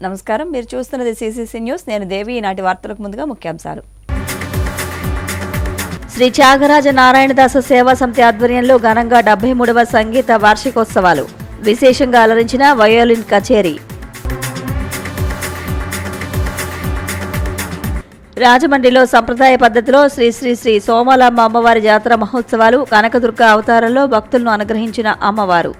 నమస్కారం, మీరు చూస్తున్నది సిసిసి న్యూస్. నేను దేవి. ఈనాటి వార్తలకు ముందుగా ముఖ్యాంశాలు. శ్రీ త్యాగరాజ నారాయణదాస సేవా సమితి ఆధ్వర్యంలో ఘనంగా 73వ సంగీత వార్షికోత్సవాలు. విశేషంగా అలరించిన వయోలిన్ కచేరీ. రాజమండ్రిలో సంప్రదాయ పద్ధతిలో శ్రీ శ్రీ శ్రీ సోమలాంబ అమ్మవారి జాతర మహోత్సవాలు. కనకదుర్గ అవతారంలో భక్తులను అనుగ్రహించిన అమ్మవారు.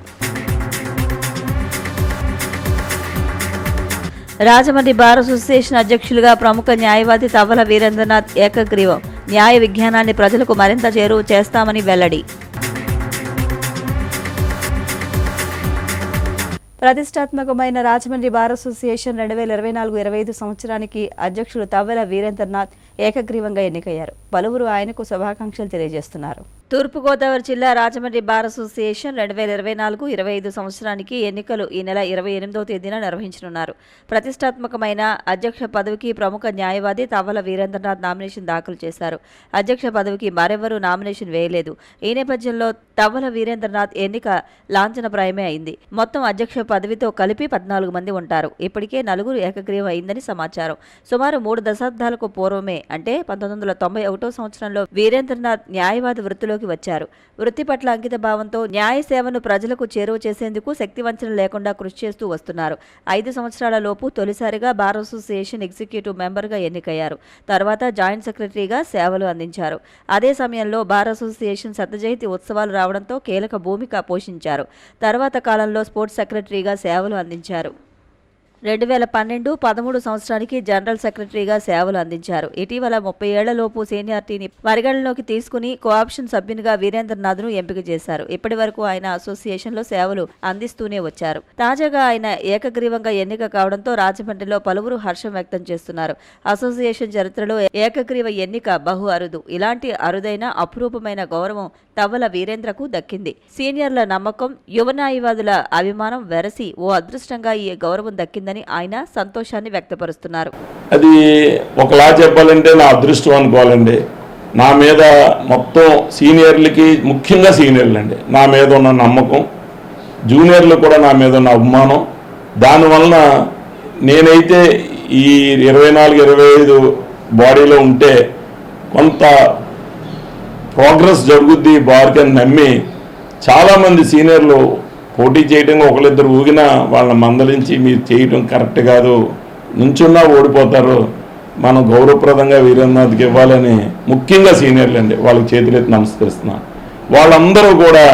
రాజమండ్రి బార్ అసోసియేషన్ అధ్యక్షులుగా ప్రముఖ న్యాయవాది తవ్వల వీరేంద్రనాథ్ ఏకగ్రీవం. న్యాయ విజ్ఞానాన్ని ప్రజలకు మరింత చేరువ చేస్తామని వెల్లడి. ప్రతిష్టాత్మకమైన రాజమండ్రి బార్ అసోసియేషన్ 2024-25 సంవత్సరానికి అధ్యక్షులు తవ్వల వీరేంద్రనాథ్ ఏకగ్రీవంగా ఎన్నికయ్యారు. పలువురు ఆయనకు శుభాకాంక్షలు తెలియజేస్తున్నారు. తూర్పుగోదావరి జిల్లా రాజమండ్రి బార్ అసోసియేషన్ 2024-25 సంవత్సరానికి ఎన్నికలు ఈ నెల 28వ తేదీన నిర్వహించనున్నారు. ప్రతిష్టాత్మకమైన అధ్యక్ష పదవికి ప్రముఖ న్యాయవాది తవ్వల వీరేంద్రనాథ్ నామినేషన్ దాఖలు చేశారు. అధ్యక్ష పదవికి మరెవరూ నామినేషన్ వేయలేదు. ఈ నేపథ్యంలో తవ్వల వీరేంద్రనాథ్ ఎన్నిక లాంఛనప్రాయమే అయింది. మొత్తం అధ్యక్ష పదవితో కలిపి 14 మంది ఉంటారు. ఇప్పటికే 4 ఏకగ్రీవం అయిందని సమాచారం. సుమారు 3 దశాబ్దాలకు పూర్వమే అంటే 1991 సంవత్సరంలో వీరేంద్రనాథ్ న్యాయవాది వృత్తిలోకి వచ్చారు. వృత్తి పట్ల అంకిత భావంతో న్యాయ సేవను ప్రజలకు చేరువ చేసేందుకు శక్తివంచన లేకుండా కృషి చేస్తూ వస్తున్నారు. 5 సంవత్సరాల లోపు తొలిసారిగా బార్ అసోసియేషన్ ఎగ్జిక్యూటివ్ మెంబర్గా ఎన్నికయ్యారు. తర్వాత జాయింట్ సెక్రటరీగా సేవలు అందించారు. అదే సమయంలో బార్ అసోసియేషన్ శతజయంతి ఉత్సవాలు రావడంతో కీలక భూమిక పోషించారు. తర్వాత కాలంలో స్పోర్ట్స్ సెక్రటరీగా సేవలు అందించారు. 2012-13 సంవత్సరానికి జనరల్ సెక్రటరీగా సేవలు అందించారు. ఇటీవల 30 ఏళ్లలోపు సీనియారిటీని పరిగణనలోకి తీసుకుని కోఆప్షన్ సభ్యునిగా వీరేంద్రనాథ్ను ఎంపిక చేశారు. ఇప్పటి వరకు ఆయన అసోసియేషన్లో సేవలు అందిస్తూనే వచ్చారు. తాజాగా ఆయన ఏకగ్రీవంగా ఎన్నిక కావడంతో రాజమండ్రిలో పలువురు హర్షం వ్యక్తం చేస్తున్నారు. అసోసియేషన్ చరిత్రలో ఏకగ్రీవ ఎన్నిక బహు అరుదు. ఇలాంటి అరుదైన అపురూపమైన గౌరవం తవ్వల వీరేంద్రకు దక్కింది. సీనియర్ల నమ్మకం, యువ న్యాయవాదుల అభిమానం వెరసి ఓ అదృష్టంగా ఈ గౌరవం దక్కిందని ఆయన సంతోషాన్ని వ్యక్తపరుస్తున్నారు. అది ఒకలా చెప్పాలంటే నా అదృష్టం అనుకోవాలండి. నా మీద మొత్తం సీనియర్లకి, ముఖ్యంగా సీనియర్లు అండి, నా మీద ఉన్న నమ్మకం, జూనియర్లు కూడా నా మీద ఉన్న అభిమానం, దానివలన నేనైతే ఈ 24-25 బాడీలో ఉంటే కొంత ప్రోగ్రెస్ జరుగుద్ది బార్కి అని నమ్మి చాలామంది సీనియర్లు పోటీ చేయడం, ఒకరిద్దరు ఊగినా వాళ్ళని మందలించి మీరు చేయడం కరెక్ట్ కాదు, నుంచున్నా ఓడిపోతారు, మనం గౌరవప్రదంగా వీరేంద్రనాథ్కి ఇవ్వాలని ముఖ్యంగా సీనియర్లు అండి, వాళ్ళకి చేతులెత్తి నమస్కరిస్తున్నాను. వాళ్ళందరూ కూడా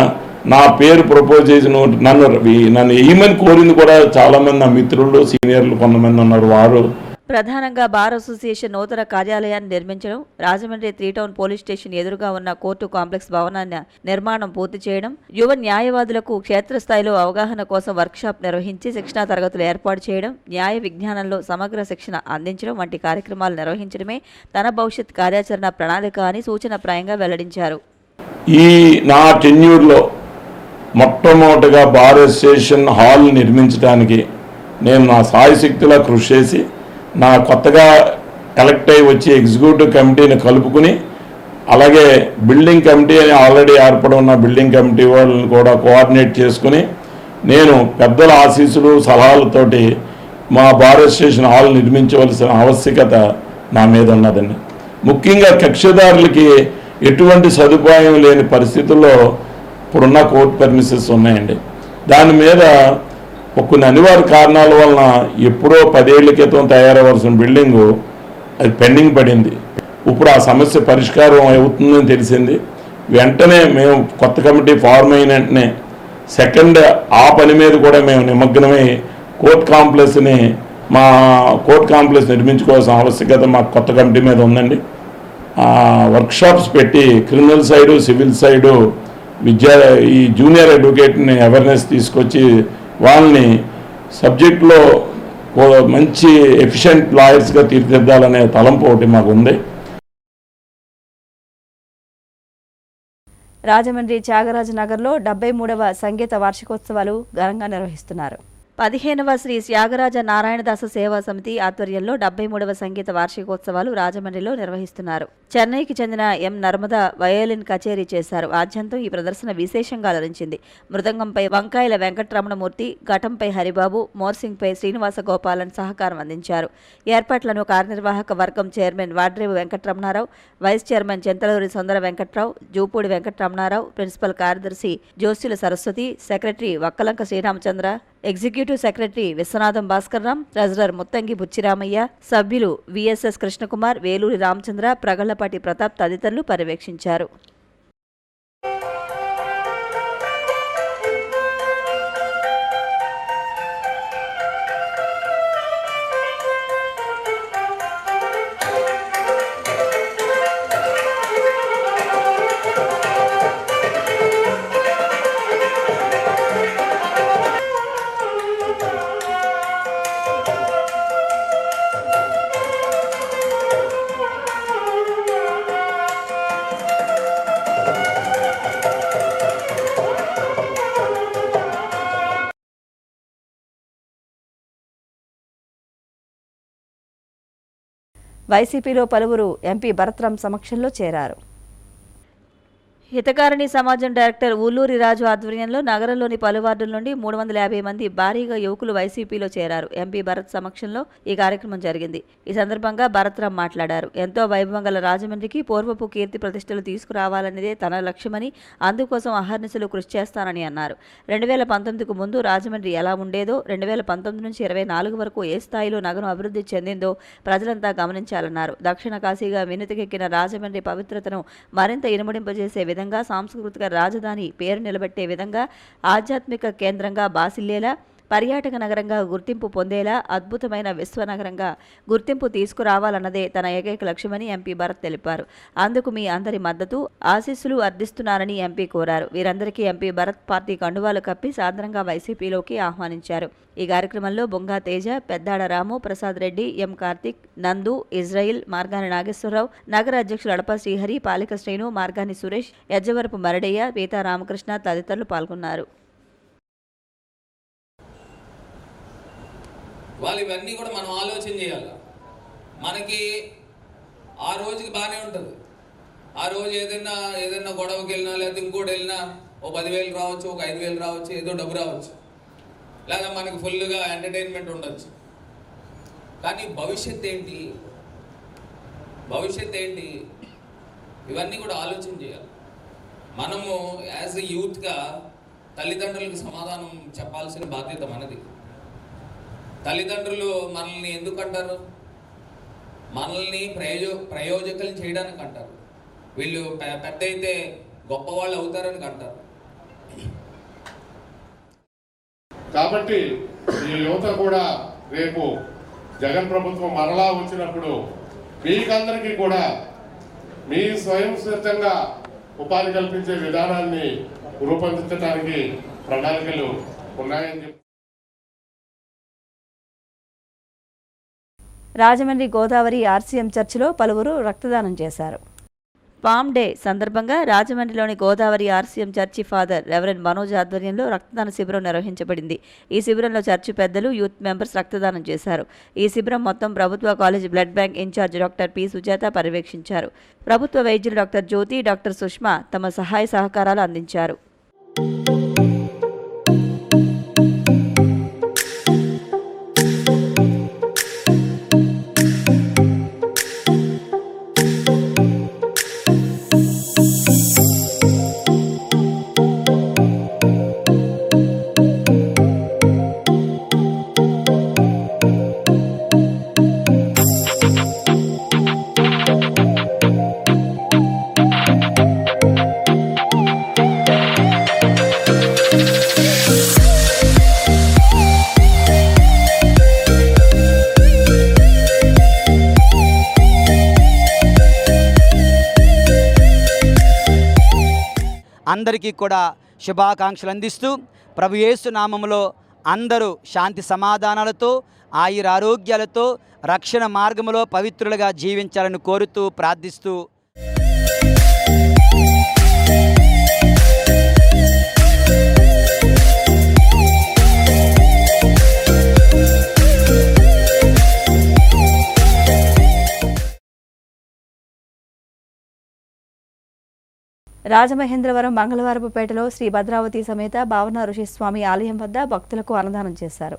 నా పేరు ప్రపోజ్ చేసిన నన్ను వేయమని కోరింది కూడా చాలామంది నా మిత్రులు, సీనియర్లు కొంతమంది ఉన్నారు. వారు ప్రధానంగా బార్ అసోసియేషన్ నూతన కార్యాలయాన్ని నిర్మించడం, రాజమండ్రి 3 టౌన్ పోలీస్ స్టేషన్ ఎదురుగా ఉన్న కోర్టు కాంప్లెక్స్ భవనాన్ని నిర్మాణం పూర్తి చేయడం, యువ న్యాయవాదులకు క్షేత్రస్థాయిలో అవగాహన కోసం వర్క్షాప్ నిర్వహించి శిక్షణా తరగతులు ఏర్పాటు చేయడం, న్యాయ విజ్ఞానంలో సమగ్ర శిక్షణ అందించడం వంటి కార్యక్రమాలు నిర్వహించడమే తన భవిష్యత్ కార్యాచరణ ప్రణాళిక అని సూచనప్రాయంగా వెల్లడించారు. ఈ నా టెన్యూర్లో మొట్టమొదటిగా బార్ అసోసియేషన్ హాల్ నిర్మించడానికి నేను నా సాయశక్తిలా కృషి చేసి, నా కొత్తగా ఎలక్ట్ అయ్యి వచ్చి ఎగ్జిక్యూటివ్ కమిటీని కలుపుకుని, అలాగే బిల్డింగ్ కమిటీ అని ఆల్రెడీ ఏర్పడి ఉన్న బిల్డింగ్ కమిటీ వాళ్ళని కూడా కోఆర్డినేట్ చేసుకుని నేను పెద్దల ఆశీస్సులు సలహాలతోటి మా బార్ అసోసియేషన్ హాల్ నిర్మించవలసిన ఆవశ్యకత నా మీద ఉన్నదండి. ముఖ్యంగా కక్షదారులకి ఎటువంటి సదుపాయం లేని పరిస్థితుల్లో ఇప్పుడున్న కోర్టు పర్మిషన్స్ ఉన్నాయండి. దాని మీద కొన్ని అనివార్య కారణాల వలన ఎప్పుడో 10 ఏళ్ల క్రితం తయారవలసిన బిల్డింగు అది పెండింగ్ పడింది. ఇప్పుడు ఆ సమస్య పరిష్కారం అవుతుందని తెలిసింది. వెంటనే మేము కొత్త కమిటీ ఫార్మ్ అయిన వెంటనే సెకండ్ ఆ పని మీద కూడా మేము నిమగ్నమై కోర్ట్ కాంప్లెక్స్ నిర్మించుకోవాల్సిన ఆవశ్యకత మాకు కొత్త కమిటీ మీద ఉందండి. వర్క్షాప్స్ పెట్టి క్రిమినల్ సైడు, సివిల్ సైడు ఈ జూనియర్ అడ్వకేట్ని అవేర్నెస్ తీసుకొచ్చి వాళ్ళని సబ్జెక్టులో మంచి ఎఫిషియెంట్ లాయర్స్గా తీర్చిదిద్దాలనే తలంపు ఒకటి మాకు ఉంది. రాజమండ్రి త్యాగరాజ నగర్లో 73వ సంగీత వార్షికోత్సవాలు ఘనంగా నిర్వహిస్తున్నారు. 15వ శ్రీ త్యాగరాజ నారాయణదాస సేవా సమితి ఆధ్వర్యంలో 73వ సంగీత వార్షికోత్సవాలు రాజమండ్రిలో నిర్వహిస్తున్నారు. చెన్నైకి చెందిన ఎం నర్మద వయోలిన్ కచేరీ చేశారు. ఆద్యంతం ఈ ప్రదర్శన విశేషంగా అలరించింది. మృదంగంపై వంకాయల వెంకటరమణమూర్తి, ఘటంపై హరిబాబు, మోర్సింగ్పై శ్రీనివాస గోపాలన్ సహకారం అందించారు. ఏర్పాట్లను కార్యనిర్వాహక వర్గం chairman Vadrevu Venkataramanarao, vice chairman Chintaluri Sundara Venkatrao, Jupudi Venkataramanarao, principal కార్యదర్శి Josyula Saraswati, secretary Vakkalanka Sriramachandra, executive secretary Viswanatham Bhaskarram, treasurer Muttangi Buchiramaiah, సభ్యులు విఎస్ఎస్ కృష్ణకుమార్, వేలూరి రామచంద్ర, ప్రగళ్లపాటి ప్రతాప్ తదితరులు పర్యవేక్షించారు. వైసీపీలో పలువురు ఎంపీ భరత్రాం సమక్షంలో చేరారు. హితకారిణి సమాజం డైరెక్టర్ ఊల్లూరి రాజు ఆధ్వర్యంలో నగరంలోని పలు వార్డుల నుండి 350 మంది భారీగా యువకులు వైసీపీలో చేరారు. ఎంపీ భరత్ సమక్షంలో ఈ కార్యక్రమం జరిగింది. ఈ సందర్భంగా భరత్రాం మాట్లాడారు. ఎంతో వైభవం గల రాజమండ్రికి పూర్వపు కీర్తి ప్రతిష్టలు తీసుకురావాలన్నదే తన లక్ష్యమని, అందుకోసం అహర్నిశలు కృషి చేస్తానని అన్నారు. 2019కు ముందు రాజమండ్రి ఎలా ఉండేదో, 2019 నుంచి 24 వరకు ఏ స్థాయిలో నగరం అభివృద్ధి చెందిందో ప్రజలంతా గమనించాలన్నారు. దక్షిణ కాశీగా వినుతికెక్కిన రాజమండ్రి పవిత్రతను మరింత ఇనుమడింపజేసే విధంగా, సాంస్కృతిక రాజధాని పేరు నిలబెట్టే విధంగా, ఆధ్యాత్మిక కేంద్రంగా బాసిల్లేలా, పర్యాటక నగరంగా గుర్తింపు పొందేలా, అద్భుతమైన విశ్వనగరంగా గుర్తింపు తీసుకురావాలన్నదే తన ఏకైక లక్ష్యమని ఎంపీ భరత్ తెలిపారు. అందుకు మీ అందరి మద్దతు, ఆశీస్సులు అర్థిస్తున్నారని ఎంపీ కోరారు. వీరందరికీ ఎంపీ భరత్ పార్టీ కండువాలు కప్పి సాదరంగా వైసీపీలోకి ఆహ్వానించారు. ఈ కార్యక్రమంలో బొంగా తేజ, పెద్దాడ రాము, ప్రసాద్ రెడ్డి, ఎం కార్తిక్, నందు, ఇజ్రాయిల్, మార్గాని నాగేశ్వరరావు, నగర అధ్యక్షులు అడప శ్రీహరి, పాలిక శ్రీను, మార్గాని సురేష్, యజ్జవరపు మరడయ్య, పీతా రామకృష్ణ తదితరులు పాల్గొన్నారు. వాళ్ళు ఇవన్నీ కూడా మనం ఆలోచన చేయాలి. మనకి ఆ రోజుకి బాగానే ఉంటుంది. ఆ రోజు ఏదైనా గొడవకి వెళ్ళినా, లేదా ఇంకోటి వెళ్ళినా ఓ 10,000 రావచ్చు, ఒక 5,000 రావచ్చు, ఏదో డబ్బు రావచ్చు, లేదా మనకి ఫుల్గా ఎంటర్టైన్మెంట్ ఉండొచ్చు. కానీ భవిష్యత్ ఏంటి, ఇవన్నీ కూడా ఆలోచన చేయాలి. మనము యాజ్ ఎ యూత్గా తల్లిదండ్రులకు సమాధానం చెప్పాల్సిన బాధ్యత మనది. తల్లిదండ్రులు మనల్ని ఎందుకు అంటారు? మనల్ని ప్రయోజకులను చేయడానికి అంటారు. వీళ్ళు పెద్ద అయితే గొప్పవాళ్ళు అవుతారని అంటారు. కాబట్టి ఈ యువత కూడా రేపు జగన్ ప్రభుత్వం మరలా వచ్చినప్పుడు మీకందరికీ కూడా మీ స్వయం సిద్ధంగా ఉపాధి కల్పించే విధానాన్ని రూపొందించడానికి ప్రణాళికలు ఉన్నాయని చెప్పి రాజమండ్రి గోదావరి ఆర్సీఎం చర్చిలో పలువురు రక్తదానం చేశారు. పామ్ డే సందర్భంగా రాజమండ్రిలోని Godavari RCM church father reverend Manoj ఆధ్వర్యంలో రక్తదాన శిబిరం నిర్వహించబడింది. ఈ శిబిరంలో చర్చి పెద్దలు, యూత్ మెంబర్స్ రక్తదానం చేశారు. ఈ శిబిరం మొత్తం ప్రభుత్వ college blood bank incharge doctor P Sujatha పర్యవేక్షించారు. ప్రభుత్వ వైద్యులు డాక్టర్ జ్యోతి, డాక్టర్ సుష్మా తమ సహాయ సహకారాలు అందించారు. అందరికీ కూడా శుభాకాంక్షలు అందిస్తూ ప్రభు యేసు నామములో అందరూ శాంతి సమాధానాలతో, ఆయురారోగ్యాలతో, రక్షణ మార్గములో పవిత్రులుగా జీవించాలని కోరుతూ ప్రార్థిస్తూ రాజమహేంద్రవరం మంగళవారపుపేటలో శ్రీ భద్రావతి సమేత భావన ఋషిస్వామి ఆలయం వద్ద భక్తులకు అన్నదానం చేశారు.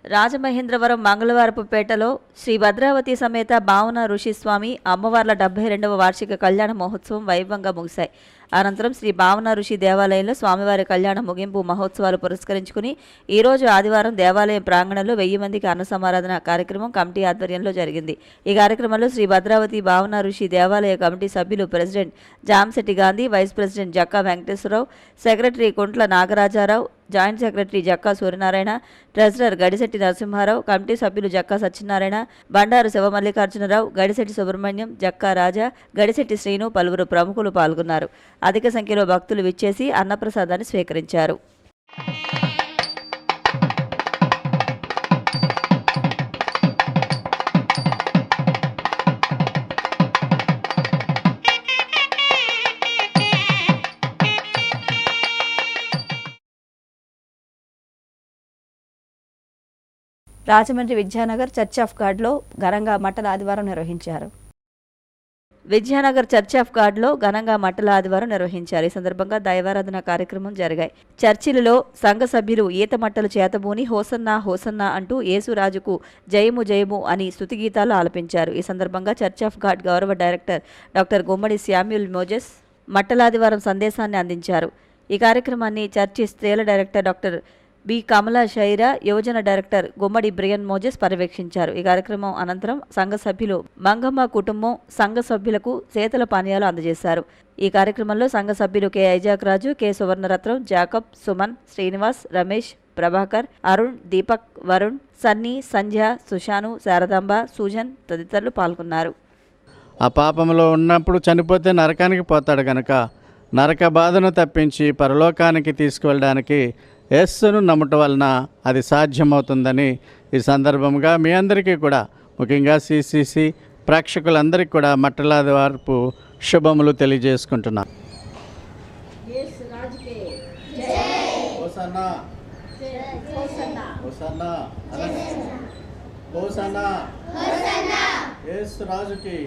రాజమహేంద్రవరం మంగళవారపుపేటలో శ్రీ భద్రావతి సమేత భావన ఋషిస్వామి అమ్మవార్ల 72వ వార్షిక కళ్యాణ మహోత్సవం వైభవంగా ముగిశాయి. అనంతరం శ్రీ భావన ఋషి దేవాలయంలో స్వామివారి కళ్యాణ ముగింపు మహోత్సవాలు పురస్కరించుకుని ఈరోజు ఆదివారం దేవాలయం ప్రాంగణంలో 1000 మందికి అన్న సమారాధన కార్యక్రమం కమిటీ ఆధ్వర్యంలో జరిగింది. ఈ కార్యక్రమంలో శ్రీ భద్రావతి భావన ఋషి దేవాలయ కమిటీ సభ్యులు president Jamsetti Gandhi, vice president Jakka Venkateswararao, secretary Kuntla Nagarajarao, joint secretary Jakka Suryanarayana, treasurer Gadisetti Narasimharao, committee సభ్యులు జక్కా సత్యనారాయణ, బండారు శివమల్లికార్జునరావు, గడిశెట్టి సుబ్రహ్మణ్యం, జక్కా రాజా, గడిశెట్టి శ్రీను పలువురు ప్రముఖులు పాల్గొన్నారు. అధిక సంఖ్యలో భక్తులు విచ్చేసి అన్నప్రసాదాన్ని స్వీకరించారు. రాజమండ్రి విద్యానగర్ చర్చ్ ఆఫ్ గాడ్లో ఘనంగా మట్టల ఆదివారం నిర్వహించారు. విద్యానగర్ చర్చ్ ఆఫ్ గాడ్లో ఘనంగా మట్టల ఆదివారం నిర్వహించారు. ఈ సందర్భంగా దైవారాధన కార్యక్రమం జరిగాయి. చర్చిలలో సంఘ సభ్యులు ఈత మట్టలు చేతబూని హోసన్నా హోసన్నా అంటూ యేసురాజుకు జయము జయము అని స్తుతి గీతాలు ఆలపించారు. ఈ సందర్భంగా చర్చ్ ఆఫ్ గాడ్ గౌరవ డైరెక్టర్ డాక్టర్ గుమ్మడి శామ్యూల్ మోజెస్ మట్టలాదివారం సందేశాన్ని అందించారు. ఈ కార్యక్రమాన్ని చర్చి స్త్రీల డైరెక్టర్ డాక్టర్ బి కమలా షైరా, యువజన డైరెక్టర్ గుమ్మడి బ్రియన్ మోజెస్ పర్యవేక్షించారు. ఈ కార్యక్రమం అనంతరం సంఘ సభ్యులు మంగమ్మ కుటుంబం సంఘ సభ్యులకు శీతల పానీయాలు అందజేశారు. ఈ కార్యక్రమంలో సంఘ సభ్యులు కె ఐజాక్ రాజు, కె సువర్ణరత్నం, జాకబ్, సుమన్, శ్రీనివాస్, రమేష్, ప్రభాకర్, అరుణ్, దీపక్, వరుణ్, సన్నీ, సంధ్య, సుశాను, శారదాంబ, సూజన్ తదితరులు పాల్గొన్నారు. ఆ పాపంలో ఉన్నప్పుడు చనిపోతే నరకానికి పోతాడు కనుక నరక బాధను తప్పించి పరలోకానికి తీసుకువెళ్ళడానికి యేసును నమ్మటం వలన అది సాధ్యమవుతుందని ఈ సందర్భంగా మీ అందరికీ కూడా ముఖ్యంగా సిసిసి ప్రేక్షకులందరికీ కూడా మట్టలాదివారపు శుభములు తెలియజేసుకుంటున్నాను. యేసు రాజుకి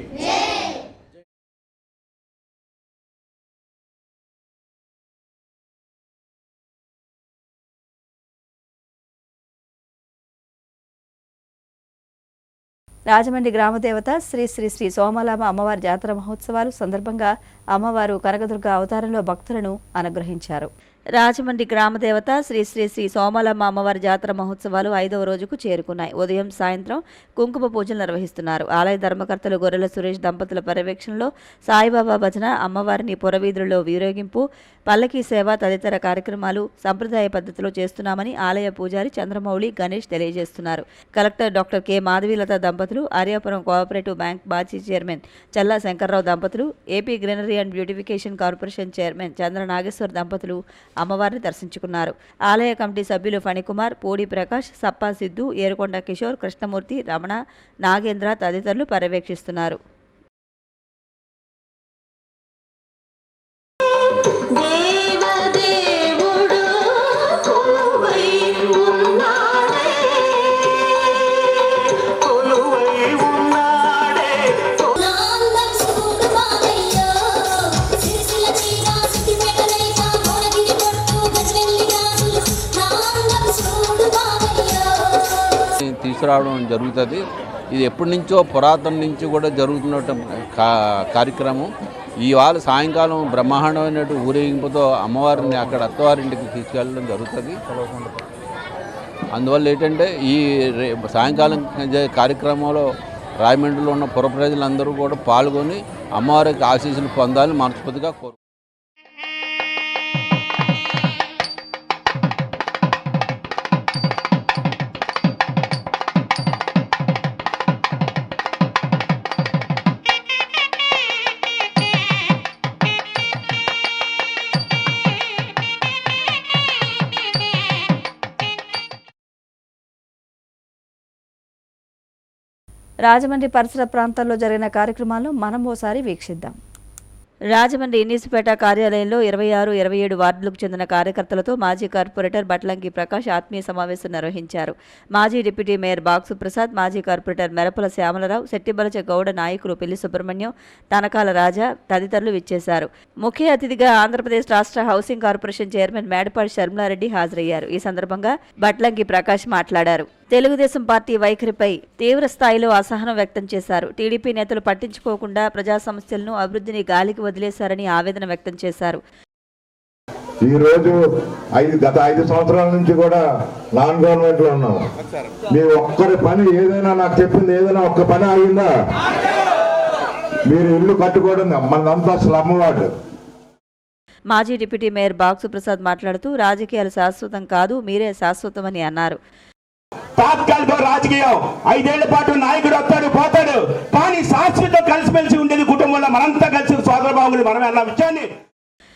రాజమండ్రి గ్రామదేవత శ్రీ శ్రీ శ్రీ సోమలామ అమ్మవారి జాతర మహోత్సవాలు సందర్భంగా అమ్మవారు కనకదుర్గ అవతారంలో భక్తులను అనుగ్రహించారు. రాజమండ్రి గ్రామదేవత శ్రీ శ్రీ శ్రీ సోమలమ్మ అమ్మవారి జాతర మహోత్సవాలు 5వ రోజుకు చేరుకున్నాయి. ఉదయం సాయంత్రం కుంకుమ పూజలు నిర్వహిస్తున్నారు. ఆలయ ధర్మకర్తలు గొర్రెల సురేష్ దంపతుల పర్యవేక్షణలో సాయిబాబా భజన, అమ్మవారిని పురవీధులలో వీరేగింపు, పల్లకీ సేవ తదితర కార్యక్రమాలు సంప్రదాయ పద్ధతిలో చేస్తున్నామని ఆలయ పూజారి చంద్రమౌళి గణేష్ తెలియజేస్తున్నారు. కలెక్టర్ డాక్టర్ కె మాధవీలత దంపతులు, ఆర్యాపురం కోఆపరేటివ్ బ్యాంక్ మాజీ చైర్మన్ చల్లా శంకర్రావు దంపతులు, AP greenery and beautification corporation chairman Chandra Nageswar దంపతులు అమ్మవారిని దర్శించుకున్నారు. ఆలయ కమిటీ సభ్యులు ఫణికుమార్, పూడి ప్రకాష్, సప్పా సిద్ధు, ఏరుకొండ కిషోర్, కృష్ణమూర్తి, రమణ, నాగేంద్ర తదితరులు పర్యవేక్షిస్తున్నారు. తీసుకురావడం జరుగుతుంది. ఇది ఎప్పటి నుంచో పురాతన నుంచి కూడా జరుగుతున్న కార్యక్రమం. ఇవాళ సాయంకాలం బ్రహ్మాండమైన ఊరేగింపుతో అమ్మవారిని అక్కడ అత్తవారింటికి తీసుకెళ్ళడం జరుగుతుంది. అందువల్ల ఏంటంటే ఈ సాయంకాలం కార్యక్రమంలో రాయమండ్రిలో ఉన్న పుర ప్రజలందరూ కూడా పాల్గొని అమ్మవారికి ఆశీస్సులు పొందాలని మనస్ఫూర్తిగా కోరు. రాజమండ్రి పరిసర ప్రాంతాల్లో జరిగిన కార్యక్రమాలను మనం ఓసారి వీక్షిద్దాం. రాజమండ్రి ఇన్నీసుపేట కార్యాలయంలో 26, 27 వార్డులకు చెందిన కార్యకర్తలతో మాజీ కార్పొరేటర్ బట్లంకి ప్రకాష్ ఆత్మీయ సమావేశం నిర్వహించారు. మాజీ డిప్యూటీ మేయర్ బాక్సు ప్రసాద్, మాజీ కార్పొరేటర్ మెరపల శ్యామలరావు, శెట్టిబలచ గౌడ నాయకులు పెళ్లి సుబ్రహ్మణ్యం, తనకాల రాజా తదితరులు విచ్చేశారు. ముఖ్య అతిథిగా ఆంధ్రప్రదేశ్ రాష్ట్ర housing corporation chairman Medapati Sharmilareddy హాజరయ్యారు. ఈ సందర్భంగా బట్లంకి ప్రకాష్ మాట్లాడారు. తెలుగుదేశం పార్టీ వైఖరిపై తీవ్ర స్థాయిలో అసహనం వ్యక్తం చేశారు. టీడీపీ నేతలు పట్టించుకోకుండా ప్రజా సమస్యలను, అభివృద్ధిని గాలికి వదిలేశారని ఆవేదన వ్యక్తం చేశారు. ఈ రోజు గత 5 సంవత్సరాల నుంచి కూడా నాన్ గవర్నమెంట్ లో ఉన్నాం. మీ ఒక్కరి పని ఏదైనా నాకు చెప్పింది ఏదైనా ఒక్క పని ఆగిందా? మీరు ఇల్లు కట్టుకోవడం మనంతా స్లమ్ వార్డు. మాజీ డిప్యూటీ మేయర్ బాక్సు ప్రసాద్ మాట్లాడుతూ రాజకీయాలు శాశ్వతం కాదు, మీరే శాశ్వతమని అన్నారు. తాత్కాలిక రాజకీయం 5 ఏళ్ల పాటు నాయకుడు వస్తాడు పోతాడు, కానీ శాశ్వతం కలిసిమెలిసి ఉండేది కుటుంబంలో మనంతా కలిసి సోదరబాబులు మనమే అన్న విషయాన్ని.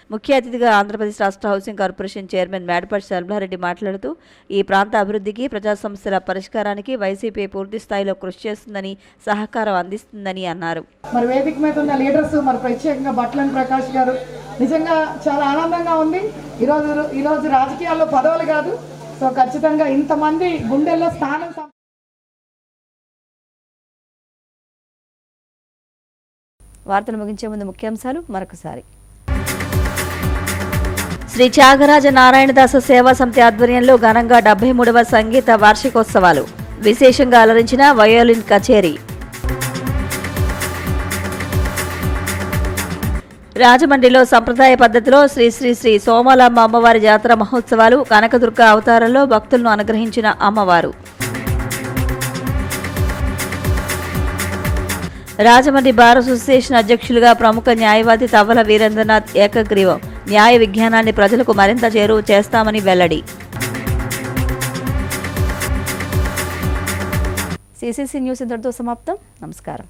ముఖ్య అతిథిగా ఆంధ్రప్రదేశ్ రాష్ట్ర housing corporation chairman Medapati Sharmilareddy మాట్లాడుతూ ఈ ప్రాంత అభివృద్ధికి, ప్రజా సమస్యల పరిష్కారానికి వైసీపీ పూర్తి స్థాయిలో కృషి చేస్తుందని, సహకారం అందిస్తుందని అన్నారు. మరి వేదిక మీద ఉన్న లీడర్స్, మరి ప్రత్యేకంగా బట్లని ప్రకాష్ గారు, నిజంగా చాలా ఆనందంగా ఉంది. ఈరోజు రాజకీయాల్లో పదవులు కాదు, సో ఖచ్చితంగా ఇంతమంది గుండెల్లో స్థానం. వార్తలు ముగించే ముందు ముఖ్యాంశాలు మరొకసారి. శ్రీ త్యాగరాజ నారాయణదాస సేవా సమితి ఆధ్వర్యంలో ఘనంగా 73వ సంగీత వార్షికోత్సవాలు. విశేషంగా అలరించిన వయోలిన్ కచేరీ. రాజమండ్రిలో సంప్రదాయ పద్ధతిలో శ్రీ శ్రీ శ్రీ సోమలాంబ అమ్మవారి జాతర మహోత్సవాలు. కనకదుర్గ అవతారంలో భక్తులను అనుగ్రహించిన అమ్మవారు. రాజమండ్రి బార్ అసోసియేషన్ అధ్యక్షులుగా ప్రముఖ న్యాయవాది తవ్వల వీరేంద్రనాథ్ ఏకగ్రీవం. న్యాయ విజ్ఞానాన్ని ప్రజలకు మరింత చేరువ చేస్తామని వెల్లడి. CCC న్యూస్ ఇంతటితో సమాప్తం. నమస్కారం.